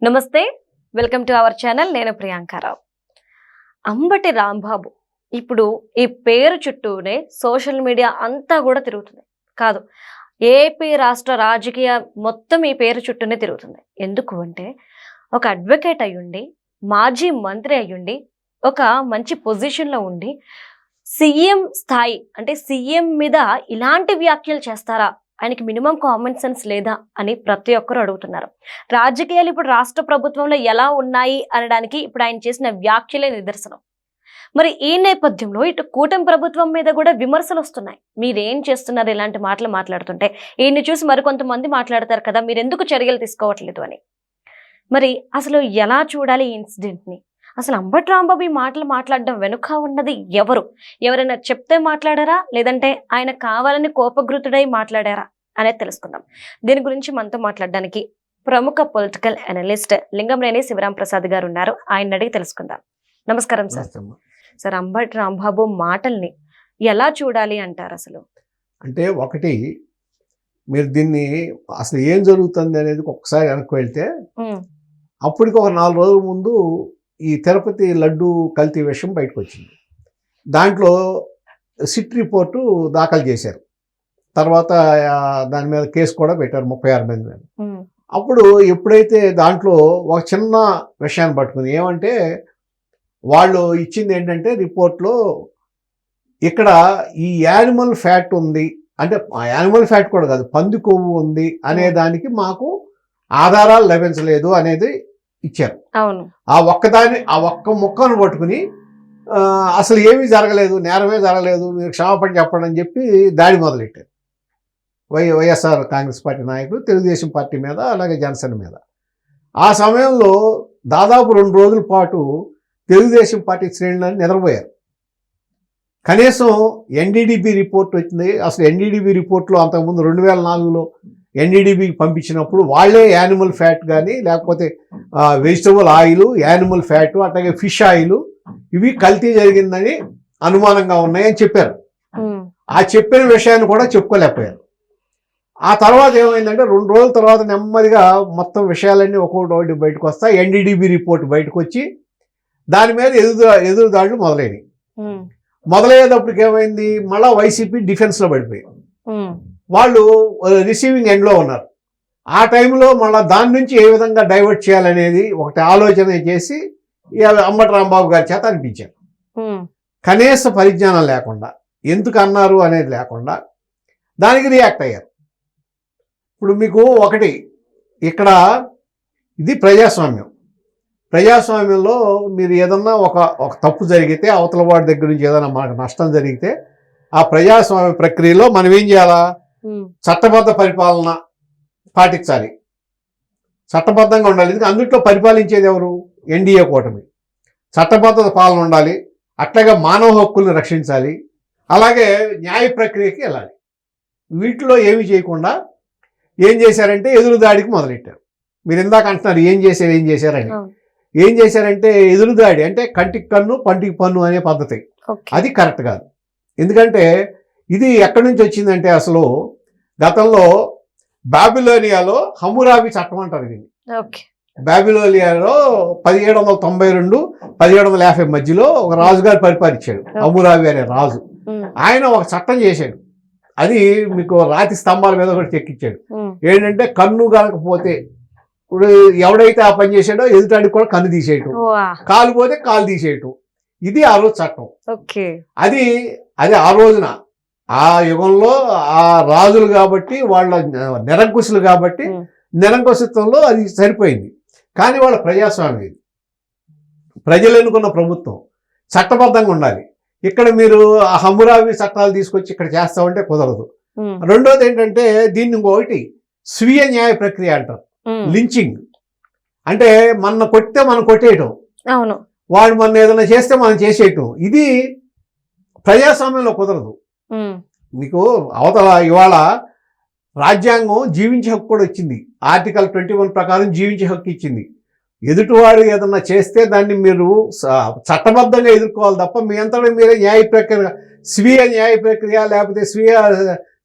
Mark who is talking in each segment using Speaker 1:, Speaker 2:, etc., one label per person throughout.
Speaker 1: నమస్తే, welcome to our channel. నేను ప్రియాంకారావు. అంబటి రాంబాబు ఇప్పుడు ఈ పేరు చుట్టూనే సోషల్ మీడియా అంతా కూడా తిరుగుతుంది. కాదు, ఏపీ రాష్ట్ర రాజకీయ మొత్తం ఈ పేరు చుట్టూనే తిరుగుతుంది. ఎందుకు అంటే ఒక అడ్వకేట్ అయ్యుండి, మాజీ మంత్రి అయ్యుండి, ఒక మంచి పొజిషన్లో ఉండి సీఎం స్థాయి అంటే సీఎం మీద ఇలాంటి వ్యాఖ్యలు చేస్తారా, ఆయనకి మినిమం కామన్ సెన్స్ లేదా అని ప్రతి ఒక్కరు అడుగుతున్నారు. రాజకీయాలు ఇప్పుడు రాష్ట్ర ప్రభుత్వంలో ఎలా ఉన్నాయి అనడానికి ఇప్పుడు ఆయన చేసిన వ్యాఖ్యలే నిదర్శనం. మరి ఈ నేపథ్యంలో ఇటు కూటమి ప్రభుత్వం మీద కూడా విమర్శలు వస్తున్నాయి. మీరేం చేస్తున్నారు ఇలాంటి మాటలు మాట్లాడుతుంటే? ఈయన్ని చూసి మరికొంతమంది మాట్లాడతారు కదా, మీరు ఎందుకు చర్యలు తీసుకోవట్లేదు అని. మరి అసలు ఎలా చూడాలి ఈ ఇన్సిడెంట్ని? అసలు అంబటి రాంబాబు ఈ మాటలు మాట్లాడడం వెనుక ఉన్నది ఎవరు? ఎవరైనా చెప్తే మాట్లాడారా, లేదంటే ఆయన కావాలని కోపగ్రుతుడై మాట్లాడారా అనేది తెలుసుకుందాం. దీని గురించి మనతో మాట్లాడడానికి ప్రముఖ పొలిటికల్ అనలిస్ట్ లింగంనేని శివరాం ప్రసాద్ గారు ఉన్నారు. ఆయన అడిగి తెలుసుకుందాం. నమస్కారం సార్. సార్, అంబటి రాంబాబు మాటల్ని ఎలా చూడాలి అంటారు? అసలు
Speaker 2: అంటే ఒకటి, మీరు దీన్ని అసలు ఏం జరుగుతుంది అనేది ఒకసారి వెనక్కి వెళ్తే, అప్పటికి ఒక 4 రోజుల ముందు ఈ తిరుపతి లడ్డు కల్తీ విషయం బయటకు వచ్చింది. దాంట్లో సిట్ రిపోర్టు దాఖలు చేశారు. తర్వాత దాని మీద కేసు కూడా పెట్టారు 36 మంది మీద. అప్పుడు ఎప్పుడైతే దాంట్లో ఒక చిన్న విషయాన్ని పట్టుకుని, ఏమంటే వాళ్ళు ఇచ్చింది ఏంటంటే రిపోర్ట్లో ఇక్కడ ఈ యానిమల్ ఫ్యాట్ ఉంది, అంటే యానిమల్ ఫ్యాట్ కూడా కాదు, పంది కొవ్వు ఉంది అనే దానికి మాకు ఆధారాలు లభించలేదు అనేది ఇచ్చారు.
Speaker 1: అవును, ఆ
Speaker 2: ఒక్క ముక్కను పట్టుకుని అసలు ఏమీ జరగలేదు, నేరమే జరగలేదు, మీరు క్షమాపణ చెప్పండి అని చెప్పి దాడి మొదలెట్టారు. వైఎస్ఆర్ కాంగ్రెస్ పార్టీ నాయకులు తెలుగుదేశం పార్టీ మీద, అలాగే జనసేన మీద. ఆ సమయంలో దాదాపు 2 రోజుల పాటు తెలుగుదేశం పార్టీ శ్రేణులని నిద్రపోయారు. కనీసం ఎన్డీడీబీ రిపోర్ట్ వచ్చింది. అసలు ఎన్డీడీబీ రిపోర్ట్లో అంతకుముందు 2004లో ఎన్డీడీబీకి పంపించినప్పుడు వాళ్ళే యానిమల్ ఫ్యాట్ కానీ, లేకపోతే వెజిటబుల్ ఆయిల్, యానిమల్ ఫ్యాట్, అట్లాగే ఫిష్ ఆయిల్ ఇవి కల్తీ జరిగిందని అనుమానంగా ఉన్నాయని చెప్పారు. ఆ చెప్పిన విషయాన్ని కూడా చెప్పుకోలేకపోయారు. ఆ తర్వాత ఏమైందంటే 2 రోజుల తర్వాత నెమ్మదిగా మొత్తం విషయాలన్నీ ఒక్కొక్కటి బయటకు వస్తాయి. ఎన్డీడీబీ రిపోర్ట్ బయటకు వచ్చి దాని మీద ఎదురుదాడులు మొదలయ్యేటప్పటికి ఏమైంది, మళ్ళీ వైసీపీ డిఫెన్స్లో పడిపోయింది. వాళ్ళు రిసీవింగ్ ఎండ్లో ఉన్నారు. ఆ టైంలో మళ్ళీ దాని నుంచి ఏ విధంగా డైవర్ట్ చేయాలనేది ఒకటి ఆలోచన చేసి అంబటి రాంబాబు గారి చేత అనిపించారు. కనీస పరిజ్ఞానం లేకుండా, ఎందుకు అన్నారు అనేది లేకుండా దానికి రియాక్ట్ అయ్యారు. ఇప్పుడు మీకు ఒకటి, ఇక్కడ ఇది ప్రజాస్వామ్యంలో మీరు ఏదన్నా ఒక తప్పు జరిగితే, అవతల వాడి దగ్గర నుంచి ఏదైనా మనకు నష్టం జరిగితే, ఆ ప్రజాస్వామ్య ప్రక్రియలో మనం ఏం చేయాలా? చట్టబద్ధ పరిపాలన పాటించాలి, చట్టబద్ధంగా ఉండాలి. ఎందుకంటే అందుట్లో పరిపాలించేది ఎవరు? ఎన్డీఏ కూటమి. చట్టబద్ధత పాలన ఉండాలి, అట్లాగే మానవ హక్కుల్ని రక్షించాలి, అలాగే న్యాయ ప్రక్రియకి వెళ్ళాలి. వీటిలో ఏమి చేయకుండా ఏం చేశారంటే ఎదురుదాడికి మొదలెట్టారు. మీరు ఇందాక అంటున్నారు ఏం చేశారని. ఏం చేశారంటే ఎదురుదాడి అంటే కంటికి కన్ను పంటికి పన్ను అనే పద్ధతి, అది కరెక్ట్ కాదు. ఎందుకంటే ఇది ఎక్కడి నుంచి వచ్చిందంటే, అసలు గతంలో బాబిలోనియాలో హమ్మురాబి చట్టం అంటారు దీన్ని. బాబిలోనియాలో 1792-1750 మధ్యలో ఒక రాజుగారు పరిపాలించాడు, హమ్మురాబి అనే రాజు. ఆయన ఒక చట్టం చేశాడు, అది మీకు రాతి స్తంభాల మీద కూడా చెక్కించాడు. ఏంటంటే కన్ను కాకపోతే, ఇప్పుడు ఎవడైతే ఆ పని చేశాడో ఎదుటాడికి కూడా కన్ను తీసేయటం, కాలు పోతే కాలు తీసేయటం. ఇది ఆ రోజు చట్టం. అది ఆ రోజున ఆ యుగంలో ఆ రాజులు కాబట్టి, వాళ్ళ నిరంకుశులు కాబట్టి నిరంకుశత్వంలో అది సరిపోయింది. కానీ వాళ్ళ ప్రజాస్వామ్యం, ప్రజలు ఎన్నుకున్న ప్రభుత్వం, చట్టబద్ధంగా ఉండాలి. ఇక్కడ మీరు ఆ హమ్మురాబి చట్టాలు తీసుకొచ్చి ఇక్కడ చేస్తామంటే కుదరదు. రెండోది ఏంటంటే, దీన్ని ఇంకొకటి స్వీయ న్యాయ ప్రక్రియ అంటారు. లించింగ్ అంటే మన కొట్టితే మనం కొట్టేయటం, వాడు మన ఏదైనా చేస్తే మనం చేసేయటం. ఇది ప్రజాస్వామ్యంలో కుదరదు. మీకు అవతల ఇవాళ రాజ్యాంగం జీవించే హక్కు కూడా వచ్చింది. ఆర్టికల్ 21 ప్రకారం జీవించే హక్కు ఇచ్చింది. ఎదుటివాడు ఏదన్నా చేస్తే దాన్ని మీరు చట్టబద్ధంగా ఎదుర్కోవాలి తప్ప మీ అంతటా మీరే న్యాయ ప్రక్రియ, స్వీయ న్యాయ ప్రక్రియ లేకపోతే స్వీయ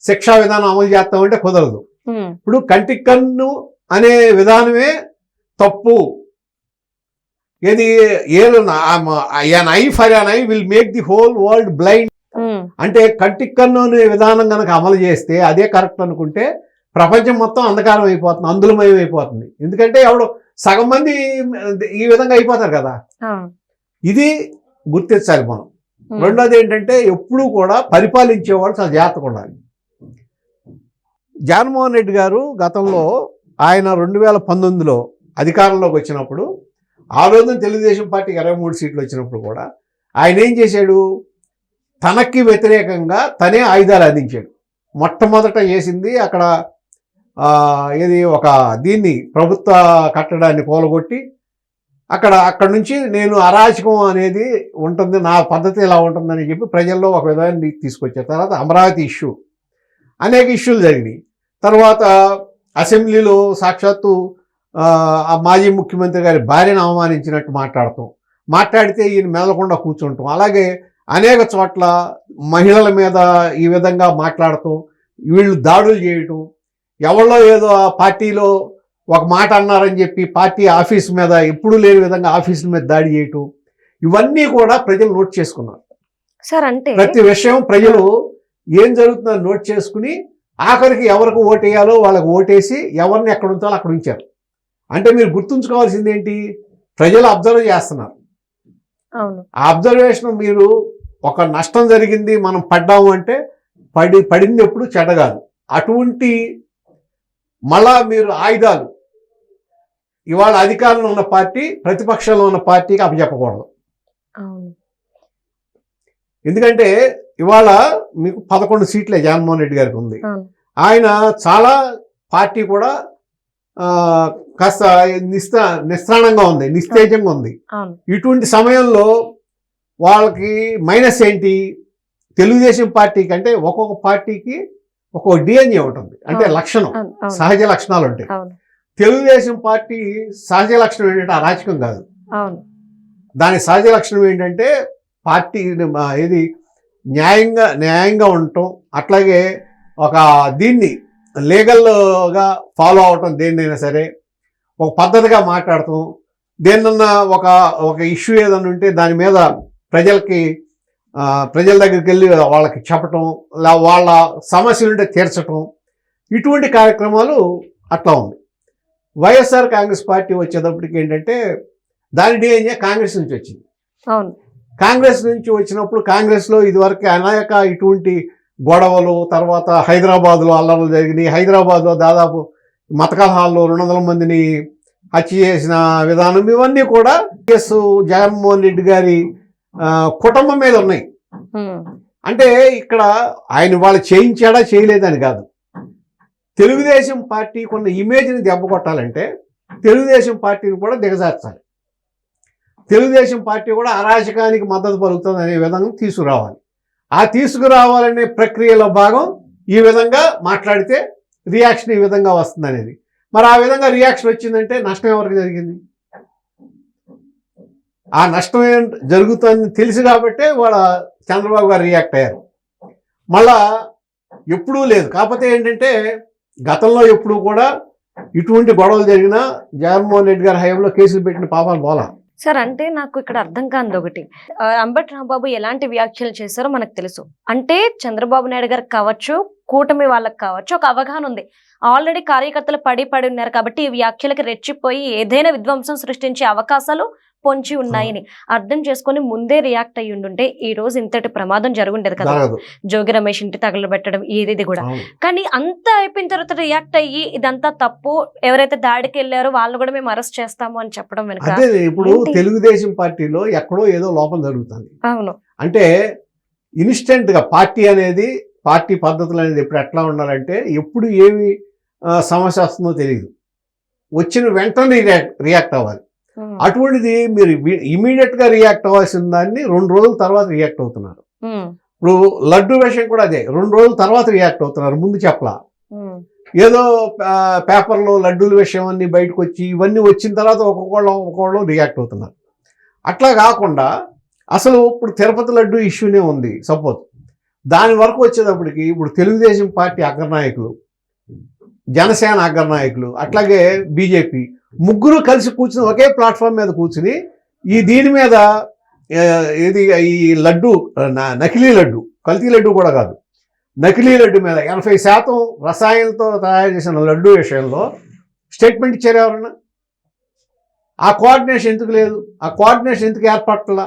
Speaker 2: శిక్షా విధానం అమలు చేస్తామంటే కుదరదు. ఇప్పుడు కంటికి కన్ను అనే విధానమే తప్పు. ఏది an eye for an eye will make the whole world blind. అంటే కంటికి కన్ను అనే విధానం కనుక అమలు చేస్తే అదే కరెక్ట్ అనుకుంటే ప్రపంచం మొత్తం అంధకారం అయిపోతుంది, అందులమయం అయిపోతుంది. ఎందుకంటే ఎవడు సగం మంది ఈ విధంగా అయిపోతారు కదా. ఇది గుర్తించాలి మనం. రెండోది ఏంటంటే ఎప్పుడూ కూడా పరిపాలించేవాడు చాలా జాగ్రత్తగా ఉండాలి. జగన్మోహన్ రెడ్డి గారు గతంలో ఆయన 2019లో అధికారంలోకి వచ్చినప్పుడు, ఆ రోజున తెలుగుదేశం పార్టీకి 23 సీట్లు వచ్చినప్పుడు కూడా ఆయన ఏం చేశాడు, తనకి వ్యతిరేకంగా తనే ఆయుధాలు అందించాడు. మొట్టమొదట చేసింది అక్కడ ఏది ఒక దీన్ని ప్రభుత్వ కట్టడాన్ని కూలగొట్టి అక్కడి నుంచి నేను అరాచకం అనేది ఉంటుంది, నా పద్ధతి ఇలా ఉంటుందని చెప్పి ప్రజల్లో ఒక విధాన్ని తీసుకొచ్చారు. తర్వాత అమరావతి ఇష్యూ, అనేక ఇష్యూలు జరిగినాయి. తర్వాత అసెంబ్లీలో సాక్షాత్తు ఆ మాజీ ముఖ్యమంత్రి గారి భార్యను అవమానించినట్టు మాట్లాడితే ఈయన మెదలకుండా కూర్చుంటాం. అలాగే అనేక చోట్ల మహిళల మీద ఈ విధంగా మాట్లాడటం, వీళ్ళు దాడులు చేయటం, ఎవరో ఏదో ఆ పార్టీలో ఒక మాట అన్నారని చెప్పి పార్టీ ఆఫీస్ మీద ఎప్పుడూ లేని విధంగా ఆఫీసుల మీద దాడి చేయటం, ఇవన్నీ కూడా ప్రజలు నోట్ చేసుకున్నారు.
Speaker 1: సార్ అంటే
Speaker 2: ప్రతి విషయం ప్రజలు ఏం జరుగుతుందో నోట్ చేసుకుని ఆఖరికి ఎవరికి ఓటేయాలో వాళ్ళకి ఓటేసి ఎవరిని ఎక్కడ ఉంచాలో అక్కడ ఉంచారు. అంటే మీరు గుర్తుంచుకోవాల్సింది ఏంటి, ప్రజలు అబ్జర్వ్ చేస్తున్నారు. ఆ అబ్జర్వేషన్ మీరు ఒక నష్టం జరిగింది మనం పడ్డాము అంటే పడింది ఎప్పుడు చెడ్డ కాదు. అటువంటి మళ్ళా మీరు ఆయుధాలు ఇవాళ అధికారంలో ఉన్న పార్టీ ప్రతిపక్షంలో ఉన్న పార్టీకి అప్పచెప్పకూడదు. ఎందుకంటే ఇవాళ మీకు 11 సీట్లే జగన్మోహన్ రెడ్డి గారికి ఉంది. ఆయన చాలా పార్టీ కూడా కాస్త నిస్త్రాణంగా ఉంది, నిస్తేజంగా ఉంది. ఇటువంటి సమయంలో వాళ్ళకి మైనస్ ఏంటి, తెలుగుదేశం పార్టీ కంటే ఒక్కొక్క పార్టీకి ఒక్కొక్క డిఎన్ఏ ఉంటుంది, అంటే లక్షణం, సహజ లక్షణాలు ఉంటాయి. తెలుగుదేశం పార్టీ సహజ లక్షణం ఏంటంటే అరాచకం కాదు. దాని సహజ లక్షణం ఏంటంటే పార్టీ ఇది న్యాయంగా ఉండటం, అట్లాగే ఒక దీన్ని లీగల్గా ఫాలో అవటం, దేన్నైనా సరే ఒక పద్ధతిగా మాట్లాడటం, దేన్నన్నా ఒక ఇష్యూ ఏదన్నా ఉంటే దాని మీద ప్రజల దగ్గరికి వెళ్ళి వాళ్ళకి చెప్పటం, వాళ్ళ సమస్యలు ఉంటే తీర్చటం, ఇటువంటి కార్యక్రమాలు అట్లా ఉంది. వైఎస్ఆర్ కాంగ్రెస్ పార్టీ వచ్చేటప్పటికి ఏంటంటే దాని డిఎన్ఏ కాంగ్రెస్ నుంచి వచ్చింది. కాంగ్రెస్ నుంచి వచ్చినప్పుడు కాంగ్రెస్లో ఇదివరకు అనేక ఇటువంటి గొడవలు, తర్వాత హైదరాబాద్లో అల్లర్లు జరిగినాయి. హైదరాబాద్లో దాదాపు మతకలహాల్లో 200 మందిని హత్య చేసిన విధానం, ఇవన్నీ కూడా జగన్మోహన్ రెడ్డి గారి కుటుంబం మీద ఉన్నాయి. అంటే ఇక్కడ ఆయన వాళ్ళు చేయించాడా చేయలేదని కాదు, తెలుగుదేశం పార్టీ కొన్న ఇమేజ్ని దెబ్బ కొట్టాలంటే తెలుగుదేశం పార్టీని కూడా దిగజార్చాలి. తెలుగుదేశం పార్టీ కూడా అరాచకానికి మద్దతు పలుకుతుంది అనే విధంగా తీసుకురావాలి. ఆ తీసుకురావాలనే ప్రక్రియలో భాగం ఈ విధంగా మాట్లాడితే రియాక్షన్ ఈ విధంగా వస్తుంది అనేది. మరి ఆ విధంగా రియాక్షన్ వచ్చిందంటే నష్టం ఎవరికి జరిగింది? ఆ నష్టం జరుగుతుందని తెలిసి కాబట్టే వాళ్ళ చంద్రబాబు గారు రియాక్ట్ అయ్యారు. మళ్ళా ఎప్పుడూ లేదు. కాకపోతే ఏంటంటే గతంలో ఎప్పుడు కూడా ఇటువంటి గొడవలు జరిగినా జగన్మోహన్ రెడ్డి గారి హయాంలో కేసులు పెట్టిన పాపాలు పోలా.
Speaker 1: సార్ అంటే నాకు ఇక్కడ అర్థం కానిది ఒకటి, అంబటి రాంబాబు ఎలాంటి వ్యాఖ్యలు చేశారో మనకు తెలుసు. అంటే చంద్రబాబు నాయుడు గారికి కావచ్చు, కూటమి వాళ్ళకి కావచ్చు, ఒక అవగాహన ఉంది. ఆల్రెడీ కార్యకర్తలు పడి ఉన్నారు కాబట్టి ఈ వ్యాఖ్యలకి రెచ్చిపోయి ఏదైనా విధ్వంసం సృష్టించే అవకాశాలు పొంచి ఉన్నాయని అర్థం చేసుకుని ముందే రియాక్ట్ అయ్యి ఉండుంటే ఈ రోజు ఇంతటి ప్రమాదం జరుగుండేది కదా. జోగి రమేష్ ఇంటి తగలబెట్టడం ఇది కూడా. కానీ అంత అయిపోయిన తర్వాత రియాక్ట్ అయ్యి ఇదంతా తప్పు, ఎవరైతే దాడికి వెళ్ళారో వాళ్ళు కూడా మేము అరెస్ట్ చేస్తాము అని చెప్పడం వెనుక
Speaker 2: ఇప్పుడు తెలుగుదేశం పార్టీలో ఎక్కడో ఏదో లోపం జరుగుతుంది.
Speaker 1: అవును,
Speaker 2: అంటే ఇన్స్టెంట్ గా పార్టీ పద్ధతులు అనేది ఎప్పుడు ఎట్లా ఉండాలంటే ఎప్పుడు ఏమి సమస్య వస్తుందో తెలియదు, వచ్చిన వెంటనే రియాక్ట్ అవ్వాలి. అటువంటిది మీరు ఇమీడియట్ గా రియాక్ట్ అవ్వాల్సిన దాన్ని 2 రోజుల తర్వాత రియాక్ట్ అవుతున్నారు. ఇప్పుడు లడ్డు విషయం కూడా అదే, 2 రోజుల తర్వాత రియాక్ట్ అవుతున్నారు, ముందు చెప్పలా. ఏదో పేపర్లో లడ్డూల విషయం అన్ని బయటకు వచ్చి ఇవన్నీ వచ్చిన తర్వాత ఒక్కొక్కళ్ళు రియాక్ట్ అవుతున్నారు. అట్లా కాకుండా అసలు ఇప్పుడు తిరుపతి లడ్డు ఇష్యూనే ఉంది సపోజ్, దాని వరకు వచ్చేటప్పటికి ఇప్పుడు తెలుగుదేశం పార్టీ అగ్రనాయకులు, జనసేన అగ్రనాయకులు, అట్లాగే బీజేపీ ముగ్గురు కలిసి కూర్చుని ఒకే ప్లాట్ఫామ్ మీద కూర్చుని దీని మీద ఇది ఈ లడ్డు నకిలీ లడ్డు, కల్తీ లడ్డు కూడా కాదు, నకిలీ లడ్డు మీద 80% రసాయనాలతో తయారు చేసిన లడ్డు విషయంలో స్టేట్మెంట్ ఇచ్చారు ఎవరన్నా? ఆ కోఆర్డినేషన్ ఎందుకు లేదు? ఆ కోఆర్డినేషన్ ఎందుకు ఏర్పడలా?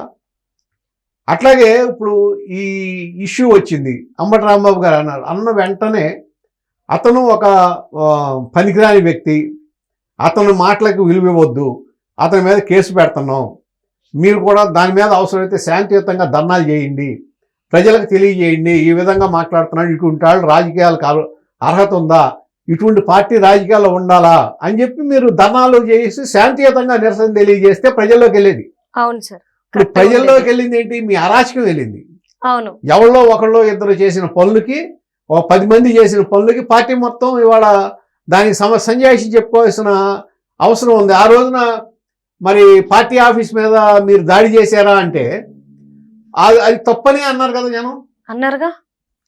Speaker 2: అట్లాగే ఇప్పుడు ఈ ఇష్యూ వచ్చింది, అంబటి రాంబాబు గారు అన్న వెంటనే అతను ఒక పనికిరాని వ్యక్తి, అతని మాటలకు విలువ ఇవ్వద్దు, అతని మీద కేసు పెడుతున్నాం, మీరు కూడా దాని మీద అవసరమైతే శాంతియుతంగా ధర్నాలు చేయండి, ప్రజలకు తెలియజేయండి, ఈ విధంగా మాట్లాడుతున్నాడు, ఇటువంటి వాళ్ళు రాజకీయాలకు అర్హత ఉందా, ఇటువంటి పార్టీ రాజకీయాల్లో ఉండాలా అని చెప్పి మీరు ధర్నాలు చేసి శాంతియుతంగా నిరసన తెలియజేస్తే ప్రజల్లోకి వెళ్ళేది.
Speaker 1: అవును సార్.
Speaker 2: ఇప్పుడు ప్రజల్లోకి వెళ్ళింది ఏంటి? మీ అరాచకం వెళ్ళింది.
Speaker 1: అవును.
Speaker 2: ఎవరో ఒకళ్ళు ఇద్దరు చేసిన పనులకి, 10 మంది చేసిన పనులకి పార్టీ మొత్తం ఇవాళ దానికి సంజాయిషి చెప్పుకోవాల్సిన అవసరం ఉంది. ఆ రోజున మరి పార్టీ ఆఫీస్ మీద మీరు దాడి చేశారా అంటే అది తప్పని అన్నారు కదా జనం,
Speaker 1: అన్నారుగా.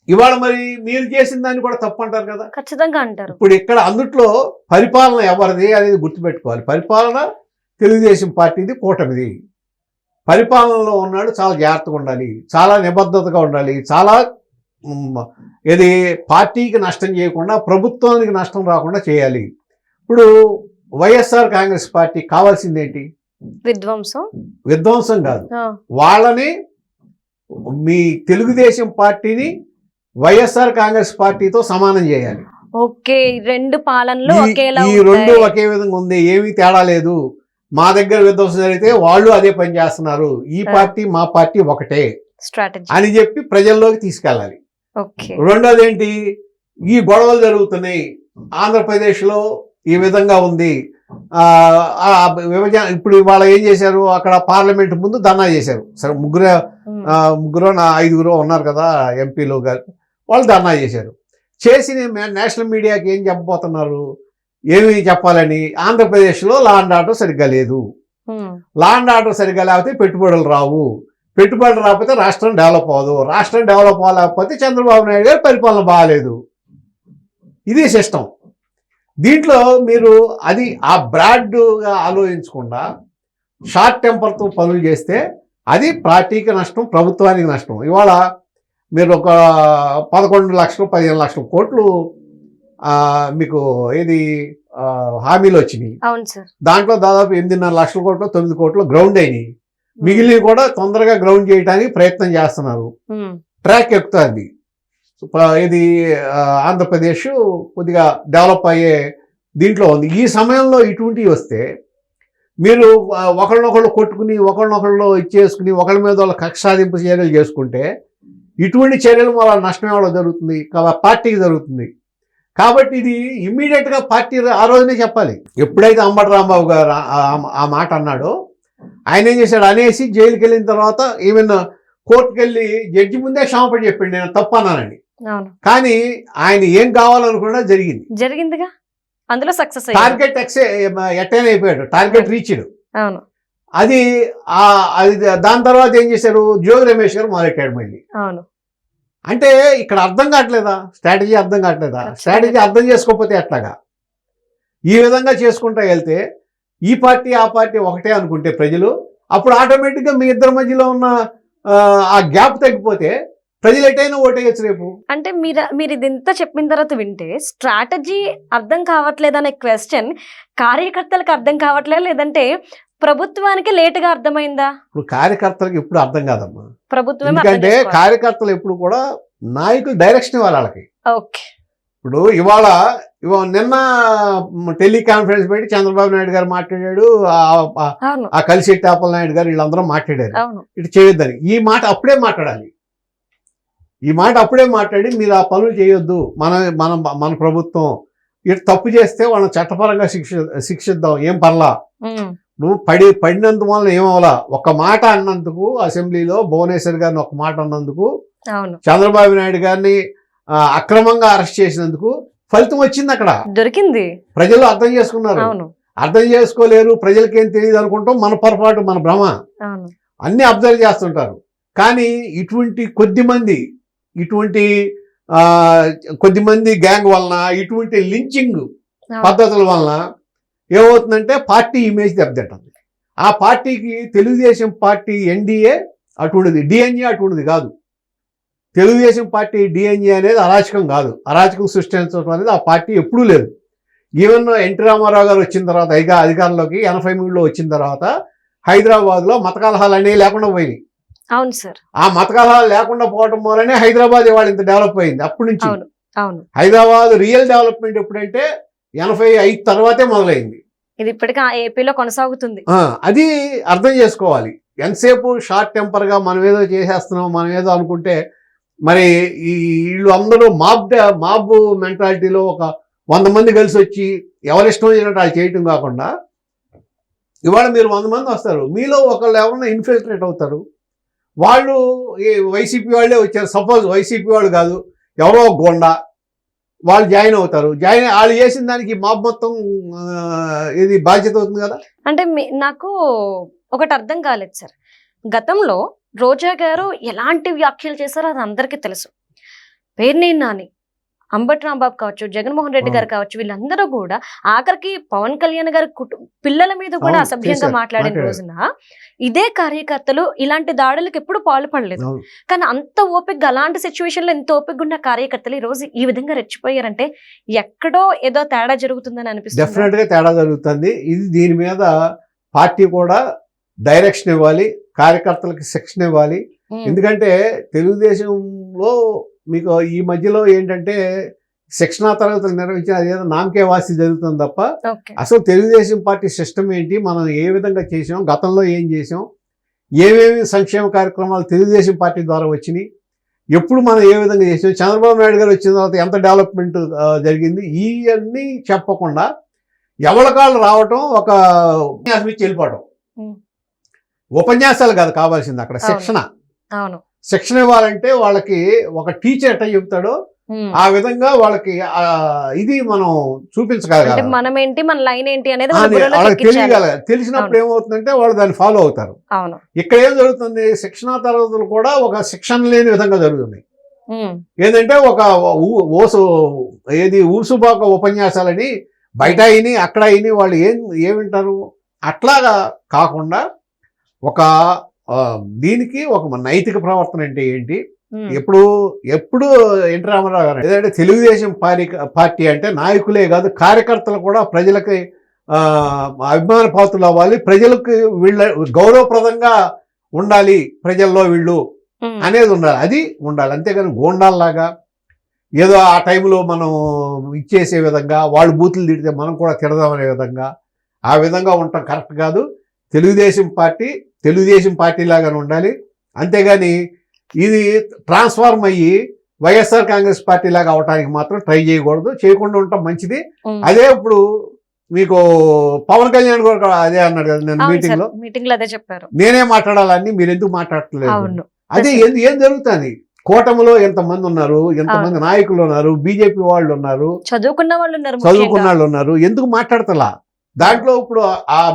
Speaker 2: ఇవాళ మరి మీరు చేసిన దాన్ని కూడా తప్పు అంటారు కదా.
Speaker 1: ఖచ్చితంగా అంటారు.
Speaker 2: ఇప్పుడు ఇక్కడ అందుట్లో పరిపాలన ఎవరిది అనేది గుర్తుపెట్టుకోవాలి. పరిపాలన తెలుగుదేశం పార్టీది, కూటమిది. పరిపాలనలో ఉన్నాడు చాలా జాగ్రత్తగా ఉండాలి, చాలా నిబద్ధతగా ఉండాలి, చాలా ఇది పార్టీకి నష్టం చేయకుండా ప్రభుత్వానికి నష్టం రాకుండా చేయాలి. ఇప్పుడు వైఎస్ఆర్ కాంగ్రెస్ పార్టీ కావాల్సిందేంటి? విధ్వంసం కాదు, వాళ్ళని మీ తెలుగుదేశం పార్టీని వైఎస్ఆర్ కాంగ్రెస్ పార్టీతో సమానం చేయాలి.
Speaker 1: ఓకే, రెండు పాలనలు
Speaker 2: ఈ రెండు ఒకే విధంగా ఉంది, ఏమీ తేడా లేదు. మా దగ్గర విధ్వంసం జరిగితే వాళ్ళు అదే పని చేస్తున్నారు, ఈ పార్టీ మా పార్టీ ఒకటే
Speaker 1: స్ట్రాటజీ అని చెప్పి
Speaker 2: ప్రజల్లోకి తీసుకెళ్ళాలి. రెండోది ఏంటి? ఈ గొడవలు జరుగుతున్నాయి, ఆంధ్రప్రదేశ్లో ఈ విధంగా ఉంది, విభజన. ఇప్పుడు ఇవాళ ఏం చేశారు? అక్కడ పార్లమెంట్ ముందు ధర్నా చేశారు. సరే, ముగ్గురు 5 ఉన్నారు కదా ఎంపీలు గారు, వాళ్ళు ధర్నా చేశారు. చేసి నేషనల్ మీడియాకి ఏం చెప్పబోతున్నారు? ఏమి చెప్పాలని? ఆంధ్రప్రదేశ్లో లా అండ్ ఆర్డర్ సరిగ్గా లేదు, లా అండ్ ఆర్డర్ సరిగ్గా లేకపోతే పెట్టుబడులు రావు, పెట్టుబడులు రాకపోతే రాష్ట్రం డెవలప్ అవ్వదు, రాష్ట్రం డెవలప్ అవ్వలేకపోతే చంద్రబాబు నాయుడు గారు పరిపాలన బాగాలేదు. ఇది సిస్టమ్. దీంట్లో మీరు అది ఆ బ్రాడ్గా ఆలోచించకుండా షార్ట్ టెంపర్తో పనులు చేస్తే అది పార్టీకి నష్టం, ప్రభుత్వానికి నష్టం. ఇవాళ మీరు ఒక 11 లక్షలు 15 లక్షల కోట్లు మీకు ఏది హామీలు వచ్చినాయి. దాంట్లో దాదాపు 8.5 లక్షల కోట్లు 9 కోట్లు గ్రౌండ్ అయినాయి. మిగిలిన కూడా తొందరగా గ్రౌండ్ చేయడానికి ప్రయత్నం చేస్తున్నారు. ట్రాక్ ఎక్కుతుంది. ఇది ఆంధ్రప్రదేశ్ కొద్దిగా డెవలప్ అయ్యే దీంట్లో ఉంది. ఈ సమయంలో ఇటువంటివి వస్తే మీరు ఒకళ్ళనొకళ్ళు కొట్టుకుని, ఒకళ్ళనొకళ్ళు ఇచ్చేసుకుని, ఒకళ్ళ మీద వాళ్ళ కక్ష సాధింపు చర్యలు చేసుకుంటే ఇటువంటి చర్యలు వల్ల నష్టం ఎవడో జరుగుతుంది, పార్టీకి జరుగుతుంది. కాబట్టి ఇది ఇమ్మీడియట్గా పార్టీ ఆ రోజునే చెప్పాలి. ఎప్పుడైతే అంబటి రాంబాబు గారు ఆ మాట అన్నాడో, ఆయన ఏం చేశాడు? అనేసి జైలుకి వెళ్ళిన తర్వాత ఈవెన్ కోర్టుకు వెళ్ళి జడ్జి ముందే క్షమాపణ చెప్పండి, నేను తప్పు అన్నానండి. కానీ ఆయన ఏం కావాలనుకున్నా జరిగిందిగా.
Speaker 1: అందులో సక్సెస్,
Speaker 2: టార్గెట్ ఎట్టైనా అయిపోయాడు, టార్గెట్ రీచ్డ్. అది దాని తర్వాత ఏం చేశారు? జోగి రమేష్ గారు మొదలెట్టాడు మళ్ళీ. అంటే ఇక్కడ అర్థం కావట్లేదా? స్ట్రాటజీ అర్థం కావట్లేదా? స్ట్రాటజీ అర్థం చేసుకోకపోతే ఎట్లాగా? ఈ విధంగా చేసుకుంటా వెళ్తే ఈ పార్టీ ఆ పార్టీ ఒకటే అనుకుంటే ప్రజలు, అప్పుడు ఆటోమేటిక్గా మీ ఇద్దరి మధ్యలో ఉన్న ఆ గ్యాప్ తగ్గిపోతే ప్రజలు ఎటైనా ఓటేయచ్చు రేపు.
Speaker 1: అంటే మీరు ఇదంతా చెప్పిన తర్వాత వింటే స్ట్రాటజీ అర్థం కావట్లేదనే క్వశ్చన్ కార్యకర్తలకు అర్థం కావట్లేదు, లేదంటే ప్రభుత్వానికి లేటుగా అర్థమైందా?
Speaker 2: ఇప్పుడు కార్యకర్తలకు ఎప్పుడు అర్థం కాదమ్మా,
Speaker 1: ప్రభుత్వం.
Speaker 2: ఎందుకంటే కార్యకర్తలు ఎప్పుడు కూడా నాయకులు డైరెక్షన్ ఇవ్వాలి వాళ్ళకి.
Speaker 1: ఓకే,
Speaker 2: ఇప్పుడు ఇవాళ నిన్న టెలికాన్ఫరెన్స్ పెట్టి చంద్రబాబు నాయుడు గారు మాట్లాడాడు, ఆ కలిశెట్టి అప్పలనాయుడు గారు, వీళ్ళందరూ మాట్లాడారు ఇటు చేయొద్దని. ఈ మాట అప్పుడే మాట్లాడాలి, ఈ మాట అప్పుడే మాట్లాడి మీరు ఆ పనులు చేయొద్దు, మన ప్రభుత్వం ఇటు తప్పు చేస్తే వాళ్ళని చట్టపరంగా శిక్షిద్దాం, ఏం పర్లా, నువ్వు పడినందు వల్ల ఏమవలా. ఒక మాట అన్నందుకు అసెంబ్లీలో భువనేశ్వర్ గారిని ఒక మాట అన్నందుకు, చంద్రబాబు నాయుడు గారిని అక్రమంగా అరెస్ట్ చేసినందుకు ఫలితం వచ్చింది, అక్కడ
Speaker 1: దొరికింది.
Speaker 2: ప్రజలు అర్థం చేసుకున్నారు. అర్థం చేసుకోలేరు, ప్రజలకి ఏం తెలియదు అనుకుంటాం, మన పొరపాటు, మన భ్రమ. అన్ని అబ్జర్వ్ చేస్తుంటారు. కానీ ఇటువంటి కొద్దిమంది గ్యాంగ్ వలన, ఇటువంటి లించింగ్ పద్ధతుల వలన ఏమవుతుందంటే పార్టీ ఇమేజ్ దెబ్బతింటుంది. ఆ పార్టీకి తెలుగుదేశం పార్టీ ఎన్డీఏ అటువంటిది, డిఎన్ఏ అటువంటిది కాదు. తెలుగుదేశం పార్టీ డిఎన్ఏ అనేది అరాచకం కాదు. అరాచకం సృష్టించడం అనేది ఆ పార్టీ ఎప్పుడూ లేదు. ఈవెన్ ఎన్టీ రామారావు గారు వచ్చిన తర్వాత అధికారంలోకి 83లో వచ్చిన తర్వాత హైదరాబాద్లో మత కలహాలు అనేవి లేకుండా పోయినాయి.
Speaker 1: అవును సార్.
Speaker 2: ఆ మత కలహాలు లేకుండా పోవడం వల్లనే హైదరాబాద్ ఇవాళ ఇంత డెవలప్ అయింది. అప్పటి నుంచి
Speaker 1: అవును.
Speaker 2: హైదరాబాద్ రియల్ డెవలప్మెంట్ ఎప్పుడంటే 85 తర్వాతే మొదలైంది.
Speaker 1: ఇది ఇప్పటికీ ఏపీలో కొనసాగుతుంది.
Speaker 2: అది అర్థం చేసుకోవాలి. ఎంతసేపు షార్ట్ టెంపర్గా మనం ఏదో చేసేస్తున్నాం, మనం ఏదో అనుకుంటే మరి ఈ వీళ్ళు అందరూ మాబ్ మెంటాలిటీలో ఒక 100 మంది కలిసి వచ్చి ఎవరిష్టం వచ్చినట్టు వాళ్ళు చేయటం కాకుండా, ఇవాళ మీరు 100 మంది వస్తారు, మీలో ఒకళ్ళు ఎవరైనా ఇన్ఫిల్ట్రేట్ అవుతారు. వాళ్ళు వైసీపీ వాళ్ళే వచ్చారు, సపోజ్ వైసీపీ వాళ్ళు కాదు, ఎవరో గోండా వాళ్ళు జాయిన్ అవుతారు. వాళ్ళు చేసిన దానికి మాబ్ మొత్తం ఇది బాధ్యత అవుతుంది కదా.
Speaker 1: అంటే నాకు ఒకటి అర్థం కాలేదు సార్. గతంలో రోజా గారు ఎలాంటి వ్యాఖ్యలు చేశారో అది అందరికీ తెలుసు. పేర్నేని నాని, అంబటి రాంబాబు కావచ్చు, జగన్మోహన్ రెడ్డి గారు కావచ్చు, వీళ్ళందరూ కూడా ఆఖరికి పవన్ కళ్యాణ్ గారి పిల్లల మీద కూడా అసభ్యంగా మాట్లాడిన రోజున ఇదే కార్యకర్తలు ఇలాంటి దాడులకు ఎప్పుడు పాల్పడలేదు. కానీ అంత ఓపికగా, అలాంటి సిచ్యువేషన్ లో ఎంత ఓపికగా ఉన్న కార్యకర్తలు ఈ రోజు ఈ విధంగా రెచ్చిపోయారంటే ఎక్కడో ఏదో తేడా జరుగుతుందని అనిపిస్తుంది.
Speaker 2: డెఫినెట్ గా తేడా జరుగుతుంది. ఇది దీని మీద పార్టీ కూడా డైరెక్షన్ ఇవ్వాలి, కార్యకర్తలకు శిక్షణ ఇవ్వాలి. ఎందుకంటే తెలుగుదేశంలో మీకు ఈ మధ్యలో ఏంటంటే శిక్షణా తరగతులు నిర్వహించిన అదేదో నామకే వాసి జరుగుతుంది తప్ప అసలు తెలుగుదేశం పార్టీ సిస్టమ్ ఏంటి, మనం ఏ విధంగా చేసాం, గతంలో ఏం చేసాం, ఏమేమి సంక్షేమ కార్యక్రమాలు తెలుగుదేశం పార్టీ ద్వారా వచ్చినాయి, ఎప్పుడు మనం ఏ విధంగా చేసాం, చంద్రబాబు నాయుడు గారు వచ్చిన తర్వాత ఎంత డెవలప్మెంట్ జరిగింది, ఇవన్నీ చెప్పకుండా ఎవరికాళ్ళు రావటం, ఒక ఉపన్యాసం ఇచ్చి వెళ్ళిపోవటం. ఉపన్యాసాలు కాదు కావాల్సింది, అక్కడ శిక్షణ. శిక్షణ ఇవ్వాలంటే వాళ్ళకి ఒక టీచర్ ఎట్లా చెప్తాడో ఆ విధంగా వాళ్ళకి ఇది మనం చూపించగలగాలి.
Speaker 1: మనం ఏంటి, మన లైన్ ఏంటి అనేది
Speaker 2: వాళ్ళకి తెలియగలగాలి. తెలిసినప్పుడు ఏమవుతుందంటే వాళ్ళు దాన్ని ఫాలో అవుతారు. ఇక్కడ ఏం జరుగుతుంది, శిక్షణా తరగతులు కూడా ఒక శిక్షణ లేని విధంగా జరుగుతుంది. ఏంటంటే ఒక ఊసుబాక ఉపన్యాసాలని బయట అయిని అక్కడ అయిని వాళ్ళు ఏమింటారు, అట్లాగా కాకుండా ఒక దీనికి ఒక నైతిక ప్రవర్తన అంటే ఏంటి, ఎప్పుడు ఎన్టీ రామారావు గారు ఏదంటే తెలుగుదేశం పార్టీ అంటే నాయకులే కాదు కార్యకర్తలు కూడా ప్రజలకి అభిమాన పాత్రలు అవ్వాలి, ప్రజలకు వీళ్ళ గౌరవప్రదంగా ఉండాలి, ప్రజల్లో వీళ్ళు అనేది ఉండాలి, అది ఉండాలి. అంతేగాని గోండాల్లాగా ఏదో ఆ టైంలో మనం ఇచ్చేసే విధంగా, వాళ్ళు బూతులు తిడితే మనం కూడా తిడదామనే విధంగా, ఆ విధంగా ఉండటం కరెక్ట్ కాదు. తెలుగుదేశం పార్టీ లాగానే ఉండాలి. అంతేగాని ఇది ట్రాన్స్ఫార్మ్ అయ్యి వైఎస్ఆర్ కాంగ్రెస్ పార్టీ లాగా అవడానికి మాత్రం ట్రై చేయకూడదు, చేయకుండా ఉండటం మంచిది. అదే ఇప్పుడు మీకు పవన్ కళ్యాణ్ కూడా అదే అన్నాడు కదా, నేను మీటింగ్ లో
Speaker 1: అదే చెప్పారు,
Speaker 2: నేనే మాట్లాడాలని మీరు ఎందుకు మాట్లాడట్లేదు. అదే ఏం జరుగుతుంది, కూటమిలో ఎంతమంది ఉన్నారు, ఎంతమంది నాయకులు ఉన్నారు, బీజేపీ వాళ్ళు ఉన్నారు,
Speaker 1: చదువుకున్న వాళ్ళు
Speaker 2: ఉన్నారు, ఎందుకు మాట్లాడతలా? దాంట్లో ఇప్పుడు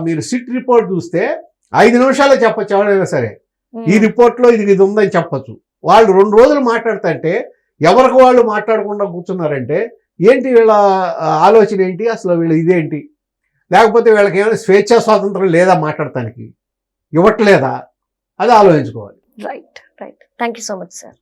Speaker 2: మీరు సిట్ రిపోర్ట్ చూస్తే 5 నిమిషాలు చెప్పచ్చు ఎవరైనా సరే, ఈ రిపోర్ట్లో ఇది ఉందని చెప్పచ్చు. వాళ్ళు 2 రోజులు మాట్లాడుతుంటే ఎవరికి వాళ్ళు మాట్లాడకుండా కూర్చున్నారంటే ఏంటి, వీళ్ళ ఆలోచన ఏంటి, అసలు వీళ్ళ ఇదేంటి, లేకపోతే వీళ్ళకి ఏమైనా స్వేచ్ఛా స్వాతంత్రం లేదా, మాట్లాడటానికి ఇవ్వట్లేదా, అది ఆలోచించుకోవాలి.
Speaker 1: Right. Thank you so much sir.